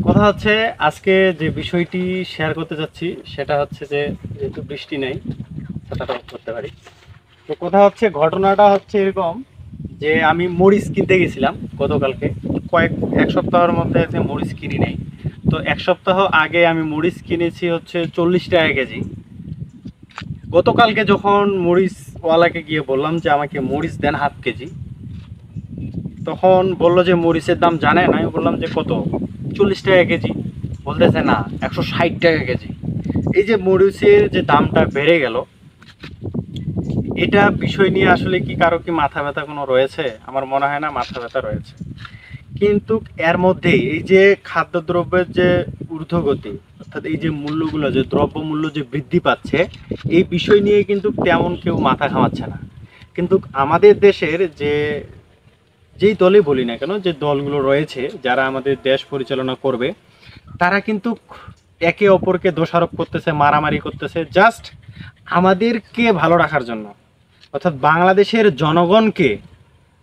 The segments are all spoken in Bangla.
কথা হচ্ছে আজকে যে বিষয়টি শেয়ার করতে যাচ্ছি সেটা হচ্ছে যে যেহেতু বৃষ্টি নেই কথাটা করতে পারি। তো কথা হচ্ছে ঘটনাটা হচ্ছে এরকম যে আমি মরিচ কিনতে গেছিলাম গতকালকে। কয়েক এক সপ্তাহের মধ্যে যে মরিচ কিনি নেই। তো এক সপ্তাহ আগে আমি মরিচ কিনেছি হচ্ছে 40 টাকা কেজি। গতকালকে যখন মরিচওয়ালাকে গিয়ে বললাম যে আমাকে মরিচ দেন হাফ কেজি, তখন বললো যে মরিচের দাম জানে না। আমি বললাম যে কত, 40 টাকা কেজি। বলতেছে না, 160 টাকা কেজি। এই যে মরিচের যে দামটা বেড়ে গেল, এটা বিষয় নিয়ে আসলে কি কারো কি মাথা ব্যথা কোনো রয়েছে? আমার মনে হয় না মাথা ব্যথা রয়েছে। কিন্তু এর মধ্যেই এই যে খাদ্যদ্রব্যের যে ঊর্ধ্বগতি, অর্থাৎ এই যে মূল্যগুলো, যে দ্রব্যমূল্য যে বৃদ্ধি পাচ্ছে, এই বিষয় নিয়ে কিন্তু তেমন কেউ মাথা ঘামাচ্ছে না। কিন্তু আমাদের দেশের যে যেই দলই বলি না কেন, যে দলগুলো রয়েছে যারা আমাদের দেশ পরিচালনা করবে, তারা কিন্তু একে অপরকে দোষারোপ করতেছে, মারামারি করতেছে, জাস্ট আমাদেরকে ভালো রাখার জন্য। অর্থাৎ বাংলাদেশের জনগণকে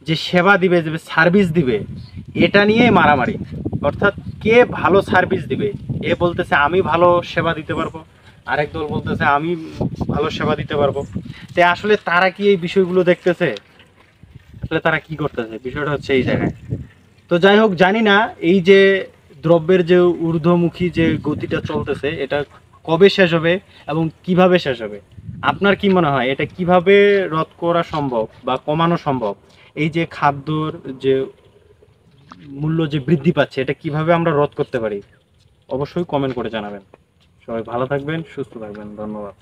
যে সেবা দিবে, যে সার্ভিস দিবে, এটা নিয়েই মারামারি। অর্থাৎ কে ভালো সার্ভিস দিবে, এ বলতেছে আমি ভালো সেবা দিতে পারবো, আরেক দল বলতেছে আমি ভালো সেবা দিতে পারবো। তো আসলে তারা কি এই বিষয়গুলো দেখতেছে? আসলে তারা কি করতেছে, বিষয়টা হচ্ছে এই জায়গায়। তো যাই হোক, জানি না এই যে দ্রব্যের যে ঊর্ধ্বমুখী যে গতিটা চলতেছে, এটা কবে শেষ হবে এবং কিভাবে শেষ হবে। আপনার কি মনে হয় এটা কিভাবে রোধ করা সম্ভব বা কমানো সম্ভব? এই যে খাদ্যর যে মূল্য যে বৃদ্ধি পাচ্ছে, এটা কিভাবে আমরা রোধ করতে পারি? অবশ্যই কমেন্ট করে জানাবেন। সবাই ভালো থাকবেন, সুস্থ থাকবেন, ধন্যবাদ।